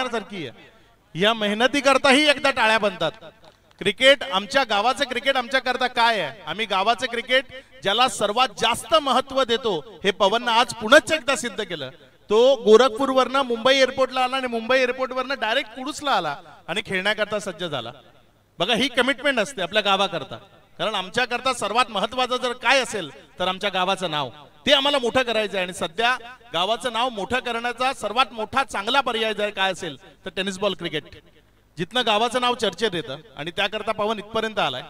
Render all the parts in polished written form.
पाहण्यासारखी आहे। या मेहनती करताही एकदा टाळ्या बनतात। क्रिकेट आमच्या गावाचं क्रिकेट आमच्या करता काय आहे, आम्ही गावाचं क्रिकेट ज्याला सर्वात जास्त महत्व देतो हे पवननं आज पुनश्च एकदा सिद्ध केलं। तो गोरखपूरवरनं मुंबई एअरपोर्टला आला आणि मुंबई एअरपोर्टवरनं डायरेक्ट कुडूसला आला आणि खेळण्याकरता सज्ज झाला। बघा ही कमिटमेंट असते आपल्या गावाकरता, कारण आमच्याकरता सर्वात महत्वाचं जर काय असेल तर आमच्या गावाचं नाव, ते आम्हाला मोठं करायचं आहे। आणि सध्या गावाचं नाव मोठं करण्याचा सर्वात मोठा चांगला पर्याय जर काय असेल तर टेनिस बॉल क्रिकेट, जिथनं गावाचं नाव चर्चेत येतं आणि त्याकरता पवन इथपर्यंत आलाय।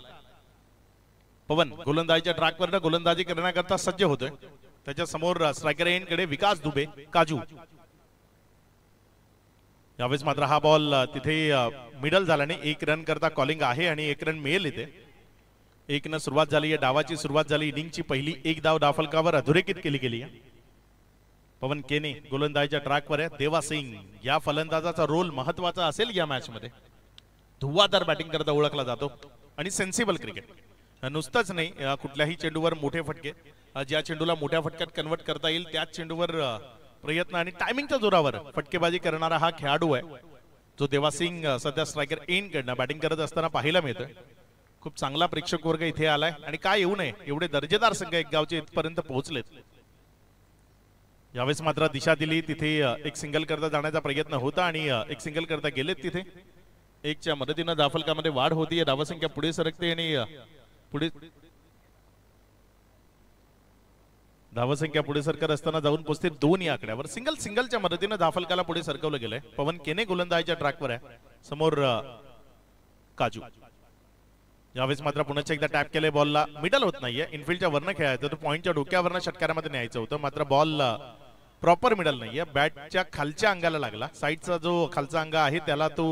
पवन गोलंदाजीच्या ट्रॅकवर गोलंदाजी करण्याकरता सज्ज होतोय। त्याच्या समोर स्ट्रायकर एंडकडे विकास दुबे काजू। यावेळेस मात्र हा बॉल तिथे मिडल झाल्याने 1 रन करता कॉलिंग आहे आणि 1 रन मिळेल इथे। 1 न सुरुवात झाली आहे, डावाची सुरुवात झाली। इनिंगची पहिली 1 धाव डाफलकावर अधोरेखित केली गेली आहे। पवन केने गोलंदाजीच्या ट्रॅकवर आहे। देवा सिंग या फलंदाजाचा रोल महत्वाचा असेल या मॅच मध्ये। धुव्वाधार बॅटिंग करता ओळखला जातो आणि सेन्सिबल क्रिकेट, नुसतंच नाही कुठल्याही चेंडूवर मोठे फटके, ज्या चेंडूला मोठ्या फटक्यात कन्वर्ट करता येईल त्याच चेंडूवर प्रयत्न आणि टायमिंगच्या जोरावर फटकेबाजी करणारा हा खेळाडू आहे, जो देवा सिंग सध्या स्ट्रायकर एंड कडनं बॅटिंग करत असताना पाहायला मिळतोय। खूप चांगला प्रेक्षक वर्ग इथे आलाय आणि काय येऊ नये एवढे दर्जेदार संघ एक गावचे इथपर्यंत पोहोचलेत। यावेळेस मात्र दिशा दिली तिथे एक सिंगल करता जाण्याचा प्रयत्न होता आणि एक सिंगल करता गेलेत तिथे। 1च्या मदतीनं धाफलकामध्ये वाढ होती, धावसंख्या पुढे सरकते आणि पुढे धावसंख्या पुढे सरकत असताना जाऊन पोहोचते 2 या आकड्यावर। सिंगलच्या मदतीनं धाफलकाला पुढे सरकवलं गेलंय। पवन केने गोलंदाजीच्या ट्रॅकवर आहे, समोर काजू। यावेळेस मात्र पुन्हा एकदा टॅप केले, बॉलला मिडल होत नाहीये, इनफिल्डच्या वरनं खेळायचं, तो पॉइंटच्या डोक्यावरनं षटकारामध्ये न्यायचं होतं, मात्र बॉल प्रॉपर मिडल नाहीये, बॅटच्या खालच्या अंगाला लागला। साईडचा जो खालचा अंग आहे त्याला तो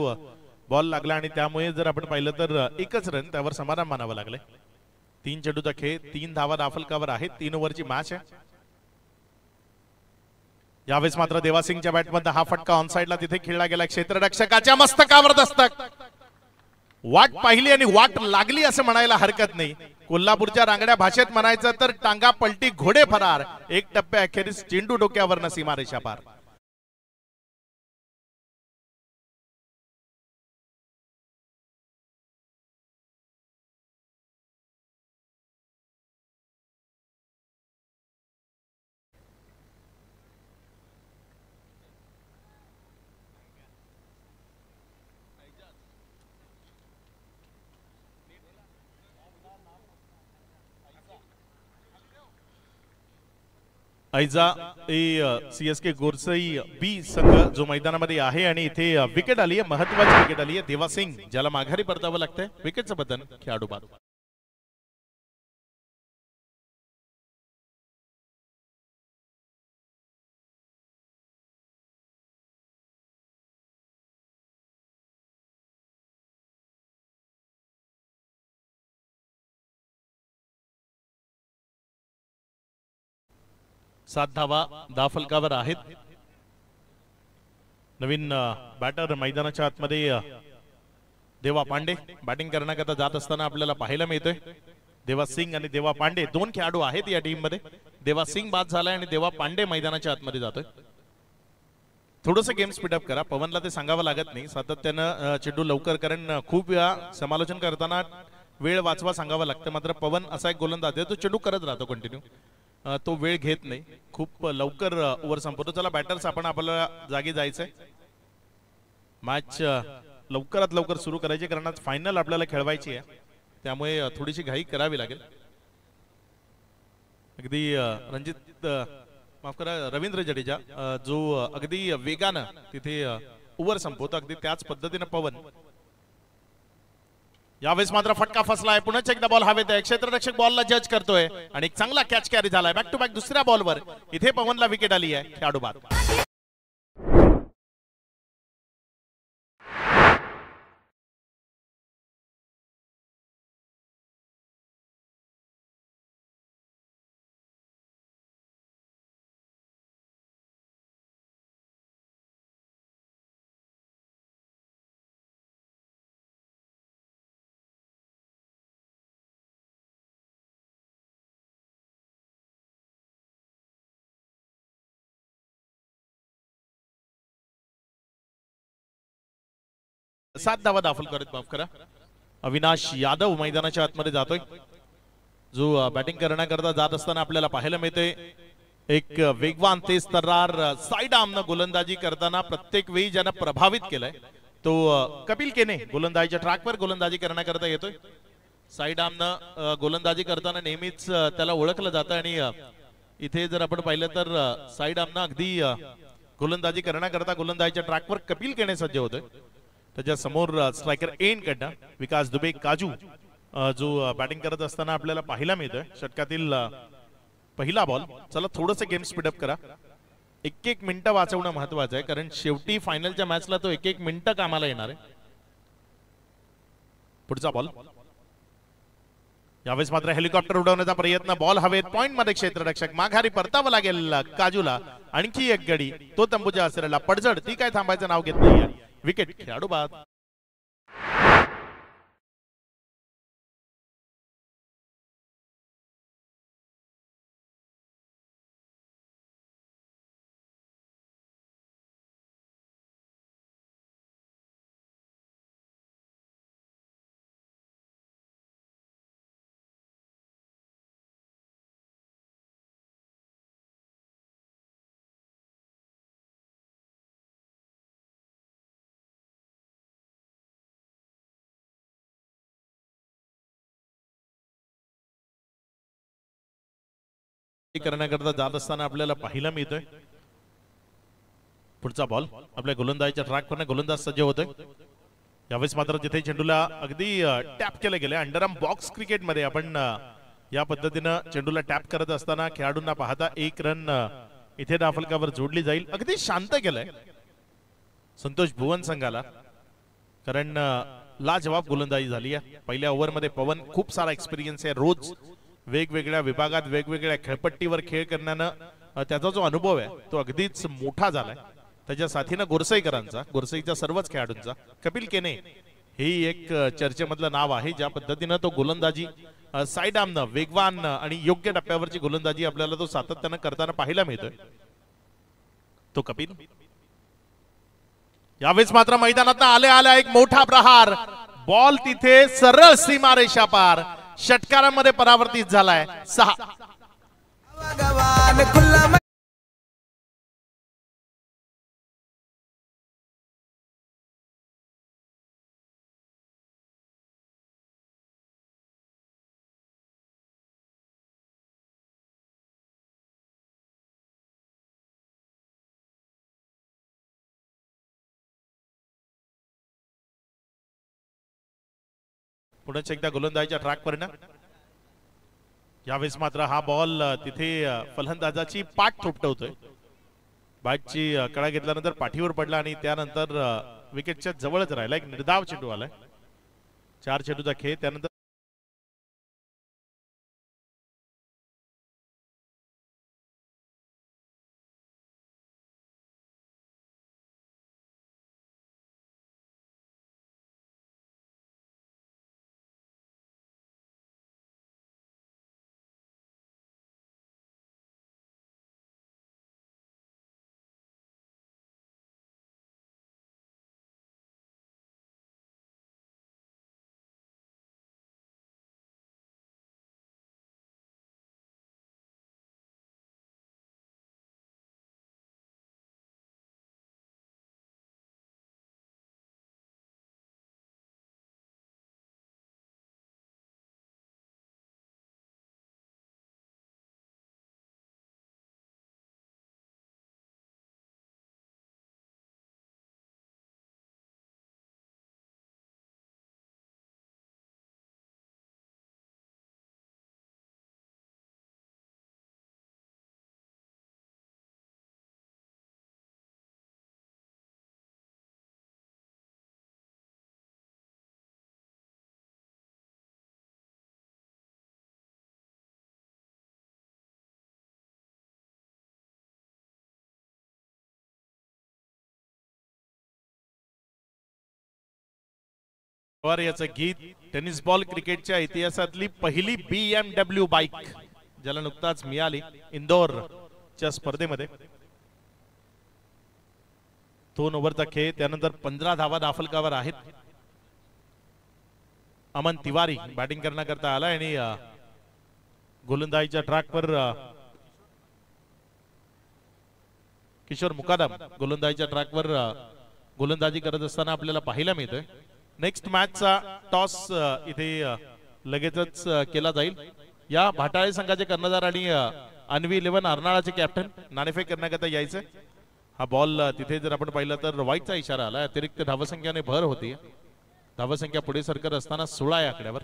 बॉल लागला आणि त्यामुळे जर आपण पाहिलं तर 1च रन त्यावर समाधान मानावं लागले। 3 चेंडूचा खेळ, 3 धावा दाफलकावर आहेत, 3 ओव्हरची मॅच आहे। यावेळेस मात्र देवासिंगच्या बॅटमध्ये हा फटका ऑन साइडला तिथे खेळला गेला, क्षेत्ररक्षकाच्या मस्तकावर दस्तक। वाट पाहिली आणि वाट लागली असं म्हणायला हरकत नाही। कोल्हापूरच्या रांगड्या भाषेत म्हणायचं तर टांगा पलटी घोडे फरार, 1 टप्प्या अखेरीस चेंडू डोक्यावरनं सीमारेषा पार। ऐजा CSK गोरसई बी संघ जो मैदानामध्ये आहे आणि इथे विकेट आली आहे, महत्वाची विकेट आली आहे। देवा सिंग ज्याला माघारी परतावं लागतंय, विकेटचं बदल खेळाडू बाद। सात धावा दाफलकावर आहेत। नवीन बॅटर मैदानाच्या आतमध्ये देवा पांडे बॅटिंग करण्याकरता जात असताना आपल्याला पाहायला मिळतोय। देवा सिंग आणि देवा पांडे 2 खेळाडू आहेत या टीम मध्ये। देवा सिंग बाद झालाय आणि देवा पांडे मैदानाच्या आतमध्ये जातोय। थोडंसं गेम स्पीडअप करा, पवनला ते सांगावं लागत नाही, सातत्यानं चेंडू लवकर, कारण खूप वेळा समालोचन करताना वेळ वाचवा सांगावं लागतं, मात्र पवन असा एक गोलंदाज आहे तो चेंडू करत राहतो कंटिन्यू, तो वेळ घेत नाही, खूप लवकर ओव्हर संपवतो। चला बॅटर्स आपण आपल्याला जागी जायचंय, मॅच लवकरात लवकर सुरू करायची, कारण आज फायनल आपल्याला खेळवायची आहे, त्यामुळे थोडीशी घाई करावी लागेल। अगदी रणजित माफ करा रवींद्र जडेजा जो अगदी वेगानं तिथे ओव्हर संपवतो, अगदी त्याच पद्धतीने पवन। यावेळेस मात्र फटका फसलाय, पुन्हा एकदा बॉल हवेत आहे, क्षेत्ररक्षक बॉलला जज करतोय आणि एक चांगला कॅच कॅरी झालाय। बॅक टू बॅक दुसऱ्या बॉलवर इथे पवनला विकेट आली आहे, खेळाडू बाद। 7 धावा दाखल करत, माफ करा. अविनाश यादव मैदानाच्या आतमध्ये जातोय, जो बॅटिंग करण्याकरता जात असताना आपल्याला पाहायला मिळते. एक वेगवान तेज तर्रार साइड आर्मनं गोलंदाजी करताना प्रत्येक वेळी ज्यानं प्रभावित केलंय तो कपिल केने गोलंदाजीच्या ट्रॅकवर गोलंदाजी करण्याकरता येतोय. साइड आर्मनं गोलंदाजी करताना नेहमीच त्याला ओळखलं जातं आणि इथे जर आपण पाहिलं तर साइड आर्मनं अगदी गोलंदाजी करण्याकरता गोलंदाजीच्या ट्रॅकवर कपिल केने सज्ज होतोय. त्याच्या समोर स्ट्रायकर एन कडनं विकास दुबे काजू जो बॅटिंग करत असताना आपल्याला पाहायला मिळतोय. षटकातील पहिला बॉल. चला थोडंसं गेम स्पीडअप करा. 1-1 मिनिटं वाचवणं महत्वाचं आहे, कारण शेवटी फायनलच्या मॅचला तो 1-1 मिनिटं कामाला येणार आहे. पुढचा बॉल. यावेळेस मात्र हेलिकॉप्टर उडवण्याचा प्रयत्न. बॉल हवेत, पॉइंट मध्ये क्षेत्ररक्षक माघारी परतावं लागेल काजूला. आणखी एक गडी, तो तंबूच्या आसऱ्याला पडझड, ती काय थांबायचं नाव घेत नाहीये. विकेट, खेळाडू बाद. करण्याकरता जात असताना आपल्याला पाहायला मिळतोय. पुढचा बॉल. आपल्या गोलंदाजीच्या ट्रॅकवर गोलंदाज सज्ज होतोय. यावेळेस मात्र जिथे चेंडूला अगदी टॅप केले गेले. अंडरआर्म बॉक्स क्रिकेट मध्ये आपण या पद्धतीनं चेंडूला टॅप करत असताना खेळाडूंना पाहता 1 रन इथे धावफलकावर जोडली जाईल. अगदी शांत केलंय संतोष भुवन संघाला, कारण लाजवाब गोलंदाजी झाली आहे. पहिल्या ओव्हरमध्ये पवन खूप सारा एक्सपिरियन्स आहे. रोज वेगवेगळ्या विभागात वेगवेगळ्या खेळपट्टीवर खेळ करण्यानं त्याचा जो अनुभव आहे तो अगदीच मोठा झालाय. त्याच्या साथीनं गोरसईकरांचा, गोरसईच्या सर्वच खेळाडूंचा. कपिल केने हे एक चर्चेमधलं नाव आहे. ज्या पद्धतीनं तो गोलंदाजी साइड आर्मनं वेगवान आणि योग्य टप्प्यावरची गोलंदाजी आपल्याला तो सातत्यानं करताना पाहायला मिळतोय तो कपिल. यावेळेस मात्र मैदानात आल्या एक मोठा प्रहार. बॉल तिथे सरळ सीमारेषा पार षटकारांमध्ये परावर्तित झालाय. 6. पुढे एकदा गोलंदाजीच्या ट्रॅकवर ना. यावेळेस मात्र हा बॉल तिथे फलंदाजाची पाठ थोपटवतोय. बॅटची कळा घेतल्यानंतर पाठीवर पडला आणि त्यानंतर विकेटच्या जवळच राहिला. एक निर्धाव चेंडू आलाय. 4 चेंडूचा खेळ. त्यानंतर याचं गीत. टेनिस बॉल क्रिकेटच्या इतिहासातली पहिली BMW बाईक ज्याला नुकताच मिळाली इंदोरच्या स्पर्धेमध्ये. 2 ओव्हरचा खेळ. त्यानंतर 15 धावा दाफलकावर आहेत. अमन तिवारी बॅटिंग करण्याकरता आला आणि गोलंदाजीच्या ट्रॅकवर किशोर मुकादम गोलंदाजीच्या ट्रॅकवर गोलंदाजी करत असताना आपल्याला पाहायला मिळतोय. नेक्स्ट मॅचचा टॉस इथे लगेचच केला जाईल. या भाटाळे संघाचे कर्णधार आणि अन्वी 11 अर्नाळाचे कॅप्टन नाणेफेक करण्याकरता यायचे. हा बॉल तिथे जर आपण पाहिलं तर वाईटचा इशारा आला. अतिरिक्त धावसंख्याने भर होती. धावसंख्या पुढे सरकत असताना 16 या आकड्यावर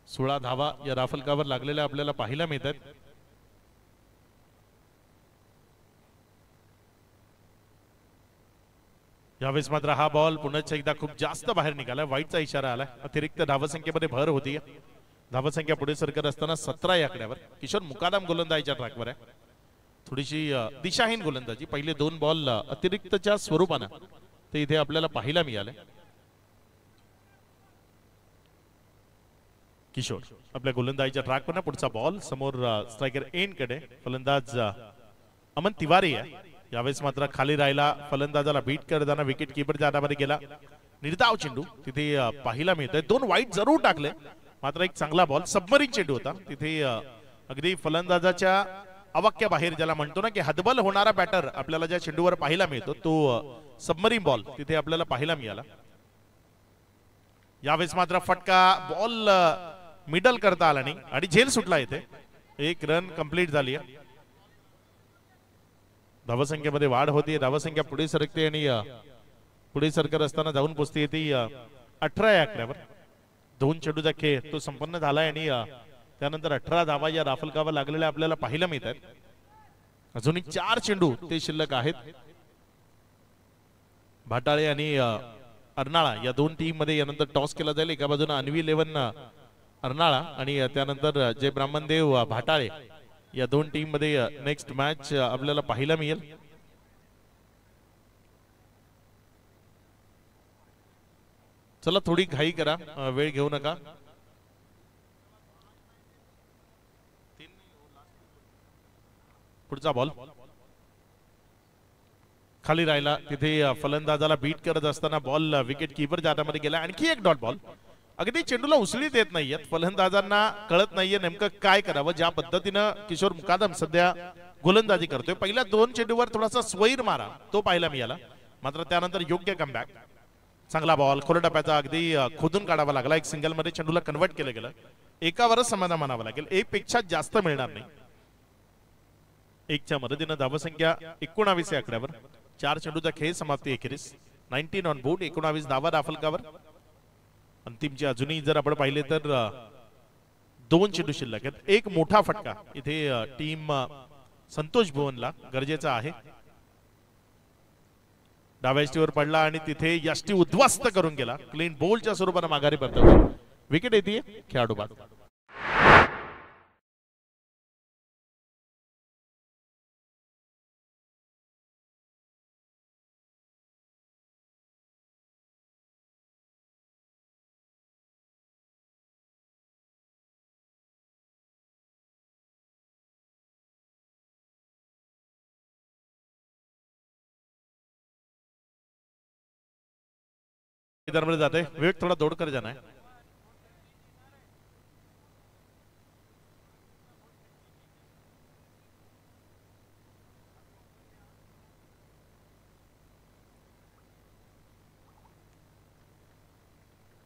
16 धावा या राफलकावर लागलेल्या आपल्याला पाहायला मिळतात. यावेळेस मात्र हा बॉल पुन्हा एकदा खूप जास्त बाहेर निघाला. वाईटचा इशारा आला. अतिरिक्त धावसंख्येमध्ये भर होती. धावसंख्या पुढे सरकत असताना 17 या आकड्यावर किशोर मुकादम गोलंदाजीच्या ट्रॅकवर आहे. थोडीशी दिशाहीन गोलंदाजी. पहिले 2 बॉल अतिरिक्तच्या स्वरूपानं ते इथे आपल्याला पाहायला मिळाले. किशोर आपल्या गोलंदाजीच्या ट्रॅकवर. पुढचा बॉल समोर स्ट्रायकर एंड कडे फलंदाज अमन तिवारी आहे. यावेळेस मात्र खाली राहिला. फलंदाजाला बीट करताना विकेट कीपर जाण्यामध्ये गेला. निर्धाव चेंडू तिथे पाहायला मिळतोय. 2 वाईट जरूर टाकले मात्र एक चांगला बॉल सबमरीन चेंडू होता. तिथे अगदी फलंदाजाच्या अवाक्या बाहेर ज्याला म्हणतो ना की हतबल होणारा बॅटर आपल्याला ज्या चेंडूवर पाहायला मिळतो तो सबमरीन बॉल तिथे आपल्याला पाहायला मिळाला. यावेळेस मात्र फटका बॉल मिडल करता आला नाही आणि झेल सुटला. इथे 1 रन कंप्लीट झाली आहे. धावसंख्येमध्ये वाढ होती. धावसंख्या पुढे सरकते आणि पुढे सरकत असताना जाऊन पोचते ती 18 या आकड्यावर. 2 चेंडूचा खेळ तो संपन्न झालाय आणि त्यानंतर 18 धावा या राफलकावर लागलेल्या आपल्याला पाहायला मिळतात. अजूनही 4 चेंडू ते शिल्लक आहेत. भाटाळे आणि अर्नाळा या 2 टीम मध्ये यानंतर टॉस केला जाईल. एका बाजूने अन्वी 11 अर्नाळा आणि त्यानंतर जय ब्राह्मणदेव भाटाळे या 2 टीम मध्ये नेक्स्ट मॅच आपल्याला पाहायला मिळेल. चला थोडी घाई करा. वेळ घेऊ नका. पुढचा बॉल खाली राहिला. तिथे फलंदाजाला बीट करत असताना बॉल विकेट कीपर जाण्यामध्ये गेला. आणखी एक डॉट बॉल. अगदी चेंडूला उचली देत नाहीयेत. फलंदाजांना कळत नाहीये नेमकं काय करावं. ज्या पद्धतीनं किशोर मुकादम सध्या गोलंदाजी करतोय. पहिल्या 2 चेंडूवर थोडासा स्वैर मारा तो पाहायला मिळाला मात्र त्यानंतर योग्य कमबॅक. चांगला बॉल खोल टप्प्याचा अगदी खोदून काढावा लागला. एक सिंगल मध्ये चेंडूला कन्वर्ट केलं गेलं. एकावरच समाधान मानावं लागेल. 1 पेक्षा जास्त मिळणार नाही. 1च्या मदतीनं धावसंख्या 19 या आकड्यावर. 4 चेंडूचा खेळ समाप्ती एखेरीस. 19 ऑन बोर्ड. 19 धावा राफलकावर. अंतिमची अजूनही जर आपण पाहिले तर 2 चेंडू शिल्लक आहेत. एक मोठा फटका इथे टीम संतोष भुवनला गरजेचा आहे. डाव्या यष्टीवर पडला आणि तिथे यष्टी उद्ध्वस्त करून गेला. क्लीन बोल्डच्या स्वरूपाने माघारी परतवली. विकेट येते खेळाडू बाद. मैदानामध्ये जाते. विवेक थोड़ा दौड़ कर जाना है.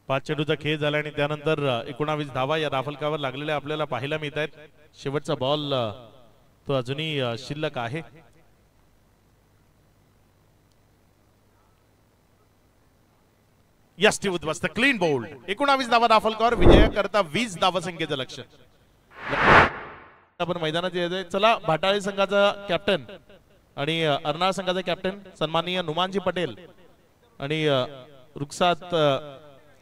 पाच चेंडूचा खेळ झाला आणि त्यानंतर 19 धावा या राफलकावर लागलेल्या आपल्याला पाहायला मिळत आहेत. शेवटचा बॉल तो अजूनही शिल्लक आहे. यष्टी उद्ध्वस्त. Clean bowled. 19 धावा राफलकावर. विजया करता 20 धावा संख्येचं लक्ष्य आपण मैदानात येतोय. चला भाटाळे संघाचा कॅप्टन आणि अर्नाळा संघाचा कॅप्टन सन्माननीय नुमानजी पटेल आणि रुखसात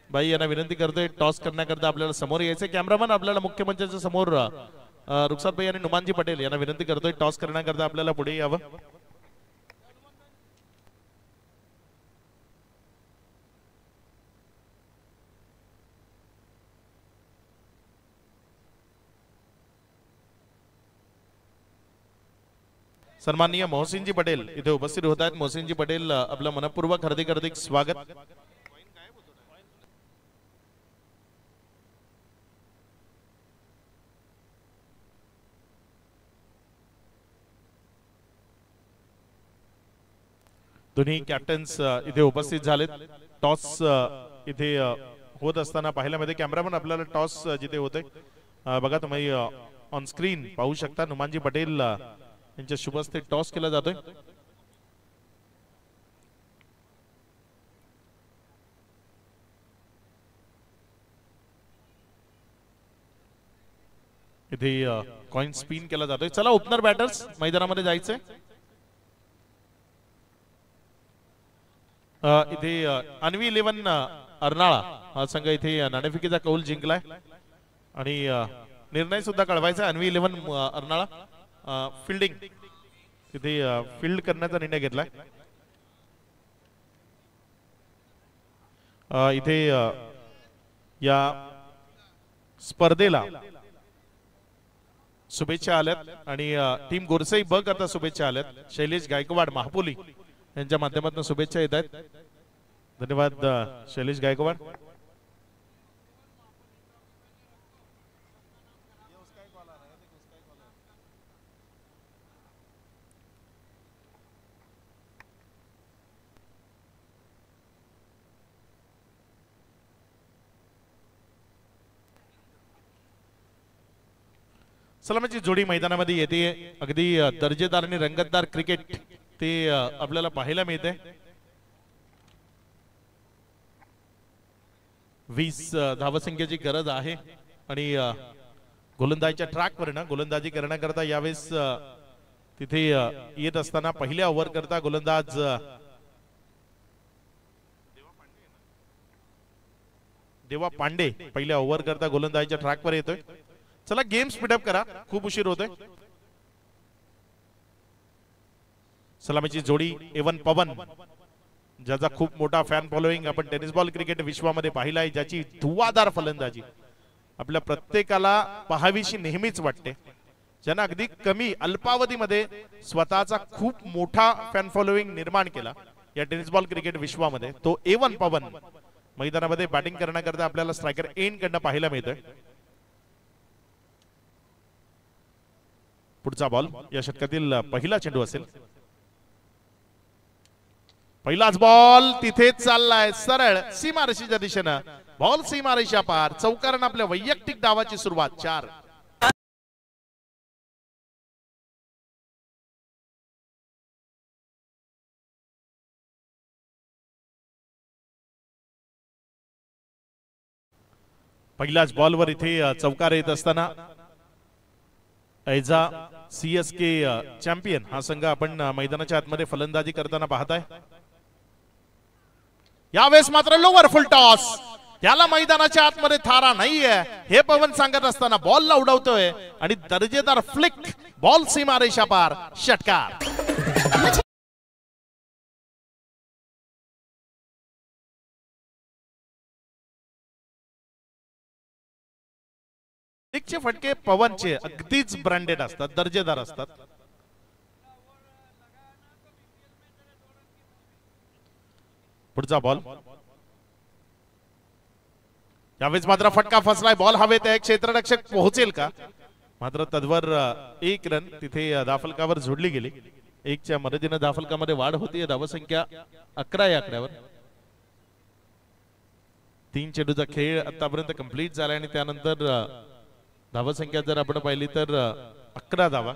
बाई यांना विनंती करतोय टॉस करण्याकरता आपल्याला समोर यायचे. कॅमेरामन आपल्याला मुख्य मंचाच्या समोर रुखसात बाई आणि नुमानजी पटेल यांना विनंती करतोय टॉस करण्याकरता आपल्याला पुढे यावं. सन्माननीय मोहसिनजी पटेल इथे उपस्थित होत आहेत. मोहसिनजी पटेल आपलं मनपूर्वक हार्दिक स्वागत. दोन्ही कॅप्टन्स इथे उपस्थित झालेत. टॉस इथे होत असताना पाहायला मिळते. कॅमेरामन आपल्याला टॉस जिथे होते बघा तुम्ही ऑन स्क्रीन पाहू शकता. नुमानजी पटेल यांच्या शुभ हस्ते टॉस केला जातोय. इथे कॉइन स्पिन केला जातोय. चला ओपनर बॅटर्स मैदानामध्ये जायचंय. इथे अन्वी 11 अर्नाळा हा संघ इथे नाणेफेकीचा कौल जिंकलाय आणि निर्णय सुद्धा कळवायचा. अन्वी 11 अर्नाळा फिल्डिंग तिथे फील्ड करण्याचा निर्णय घेतलाय. इथे या स्पर्धेला शुभेच्छा आल्यात आणि टीम गोरसई ब करता शुभेच्छा आल्यात. शैलेश गायकवाड महापोली यांच्या माध्यमातून शुभेच्छा येत आहेत. धन्यवाद शैलेश गायकवाड. सलामीची जोडी मैदानामध्ये येते. अगदी दर्जेदार आणि रंगतदार क्रिकेट ते आपल्याला पाहायला मिळते. 20 धावसंख्येची गरज आहे आणि गोलंदाजीच्या ट्रॅकवर ना गोलंदाजी करण्याकरता यावेळेस तिथे येत असताना पहिल्या ओव्हर करता गोलंदाज देवा पांडे पहिल्या ओव्हर करता गोलंदाजीच्या ट्रॅकवर येतोय. चला गेम स्पीडअप करा, खूप उशीर होतोय. सलामीची जोडी एवन पवन ज्याचा खूप मोठा फॅन फॉलोईंग आपण टेनिस बॉल क्रिकेट विश्वामध्ये पाहिला आहे, ज्याची धुव्वाधार फलंदाजी आपल्या प्रत्येकाला पाहावीशी नेहमीच वाटते, ज्यानं अगदी कमी अल्पावधीमध्ये स्वतःचा खूप मोठा फॅन फॉलोईंग निर्माण केला या टेनिस बॉल क्रिकेट विश्वामध्ये, तो एवन पवन मैदानामध्ये बॅटिंग करण्याकरता आपल्याला स्ट्रायकर एंड कडनं पाहायला मिळतोय. पुढचा बॉल या षटकातील पहिला चेंडू असेल. पहिलाच बॉल तिथेच चाललाय सरळ सीमारेषेच्या दिशेनं. बॉल सीमारेषा पार. चौकारानं आपल्या वैयक्तिक डावाची सुरुवात. 4 पहिल्याच बॉलवर इथे चौकार येत असताना ऐजा सीएसके चॅम्पियन हा संघ आपण मैदानाच्या आतमध्ये फलंदाजी करताना पाहताय. यावेळेस मात्र लोवर फुल टॉस. याला मैदानाच्या आतमध्ये थारा नाहीये हे पवन सांगत असताना बॉलला उडवतोय आणि दर्जेदार फ्लिक. बॉल सीमारेषा पार. षटकार. चे फटके पवनचे अगदीच ब्रँडेड असतात, दर्जेदार असतात. पुढचा बॉल. यावेळेस मात्र फटका फसलाय. बॉल हवेत आहे. क्षेत्ररक्षक पोहोचेल का? मात्र तद्वर 1 रन तिथे धाफलकावर जोडली गेली. 1 च्या मदतीने धाफलकामध्ये वाढ होती. धावसंख्या 11 या आकड्यावर. 3 चेंडूचा खेळ आतापर्यंत कंप्लीट झालाय आणि त्यानंतर धावसंख्या जर आपण पाहिली तर 11 धावा.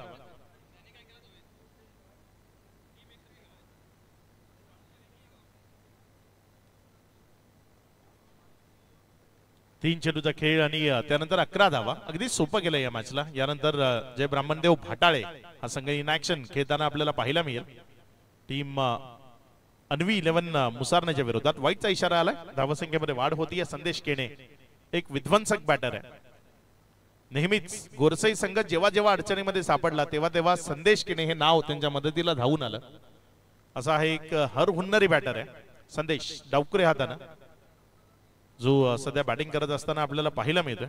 तीन चेंडूचा खेळ आणि त्यानंतर 11 धावा. अगदी सोपं केलं या मॅचला. यानंतर जय ब्राह्मणदेव भाटाळे हा संघ इन ऍक्शन खेळताना आपल्याला पाहायला मिळेल. टीम अन्वी 11 मुसारण्याच्या विरोधात. वाईटचा इशारा आलाय. धावसंख्येमध्ये वाढ होती. संदेश केणे एक विध्वंसक बॅटर आहे. नेहमीच गोरसई संघ जेव्हा जेव्हा अडचणीमध्ये सापडला तेव्हा तेव्हा संदेश केणे हे नाव त्यांच्या मदतीला धावून आलं. असा हा एक हरहुन्नरी बॅटर आहे संदेश. डावकुरे हातानं जो सध्या बॅटिंग करत असताना आपल्याला पाहायला मिळतोय.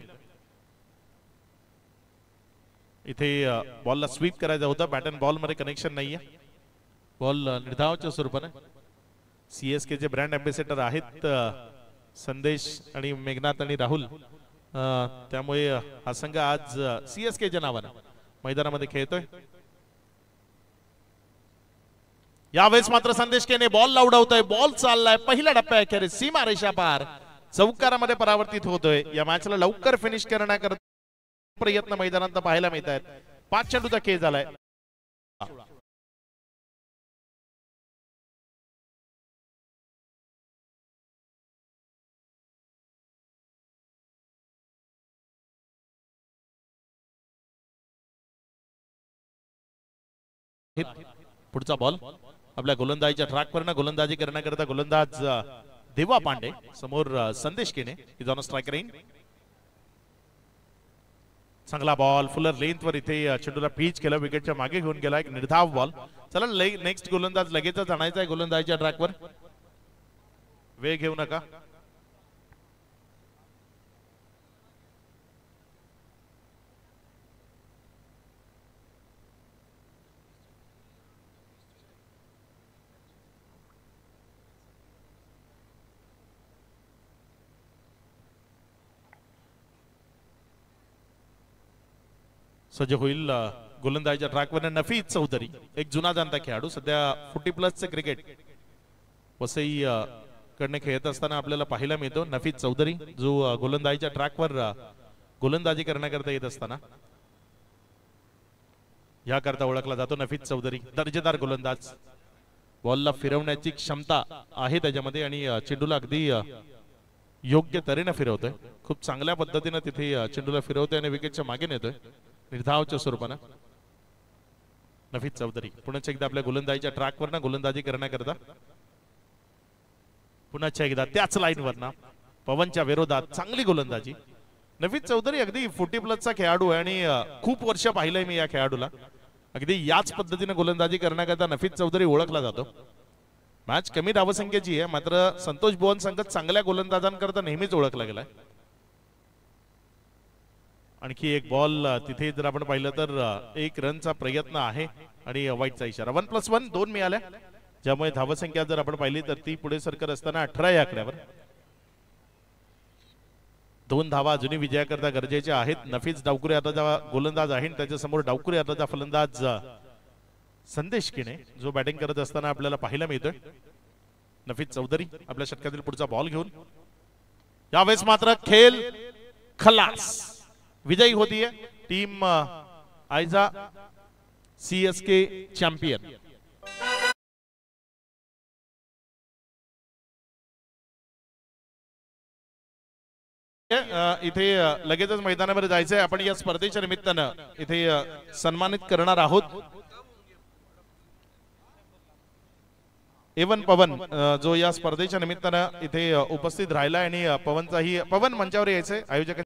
इथे बॉलला स्वीप करायचा होता. बॅट अँड बॉल मध्ये कनेक्शन नाहीये. बॉल निर्धावाच्या स्वरूपाने. सीएसके चे ब्रँड अँबॅसेडर आहेत संदेश आणि मेघनाथ आणि राहुल. त्यामुळे हा संघ आज सीएसके च्या नावाने मैदानामध्ये खेळतोय. यावेळेस मात्र संदेश केने बॉल उडवतोय, बॉल चाललाय पहिल्या टप्प्याखेरीज सीमा रेषा पार चौकारामध्ये परावर्तित होतोय. या मॅचला लवकर फिनिश करण्याकरता प्रयत्न मैदानात पाहायला मिळत आहेत. 5 चेंडूचा खेळ झालाय. पुढचा बॉल आपल्या गोलंदाजीच्या ट्रॅकवर गोलंदाजी करण्याकरता गोलंदाज देवा पांडे समोर संदेश केने इज ऑन स्ट्राइकर इन. चांगला बॉल फुलर लेंथ वर इथे चेंडूला पीच केला, विकेटच्या मागे घेऊन गेला. एक निर्धाव बॉल. चला नेक्स्ट गोलंदाज लगेचच आणायचा आहे गोलंदाजीच्या ट्रॅकवर. वेळ घेऊ नका. सज्ज होईल गोलंदाजीच्या ट्रॅकवर नफीज चौधरी, एक जुना जाणता खेळाडू, सध्या 40+ क्रिकेट वसई कडने खेळत असताना आपल्याला पाहायला मिळतो. नफीज चौधरी जो गोलंदाजीच्या ट्रॅकवर गोलंदाजी करण्याकरता येत असताना याकरता ओळखला जातो. नफीज चौधरी दर्जेदार गोलंदाज, बॉलला फिरवण्याची क्षमता आहे त्याच्यामध्ये आणि चेंडूला अगदी योग्य तऱ्हेने फिरवतोय. खूप चांगल्या पद्धतीने तिथे चेंडूला फिरवतोय आणि विकेटच्या मागे नेतोय निर्धावच्या स्वरूपानं. नफीज चौधरी पुन्हा एकदा आपल्या गोलंदाजीच्या ट्रॅकवर गोलंदाजी करण्याकरता पुन्हा एकदा त्याच लाईनवर पवनच्या विरोधात चांगली गोलंदाजी. नफीज चौधरी अगदी 40+ खेळाडू आहे आणि खूप वर्ष पाहिलंय मी या खेळाडूला. अगदी याच पद्धतीने गोलंदाजी करण्याकरता नफीज चौधरी ओळखला जातो. मॅच कमी धावसंख्येची आहे, मात्र संतोष भुवन संघ चांगल्या गोलंदाजांकरता नेहमीच ओळखला गेलाय. आणखी एक बॉल तिथे जर आपण पाहिलं तर 1 रनचा प्रयत्न आहे आणि वाईटचा इशारा. 1+1 2 मिळाल्या, ज्यामुळे धावसंख्या जर आपण पाहिली तर ती पुढे सरकत असताना 18 या आकड्यावर. 2 धावा अजूनही विजयाकरता गरजेच्या आहेत. नफीज डावकुरे आता गोलंदाज आहे, त्याच्या समोर डावकुरे आता फलंदाज संदेश केने जो बॅटिंग करत असताना आपल्याला पाहायला मिळतोय. नफीज चौधरी आपल्या षटकातील पुढचा बॉल घेऊन यावेळेस मात्र खेळ खलास. विजयी होतीये टीम आयझा CSK चॅम्पियन. इथे लगेचच मैदानावर जायचंय. आपण या स्पर्धेच्या निमित्तानं इथे सन्मानित करणार आहोत एवन पवन, जो या स्पर्धेच्या निमित्तानं इथे उपस्थित राहिला आणि पवन मंचावर यायचंय. आयोजक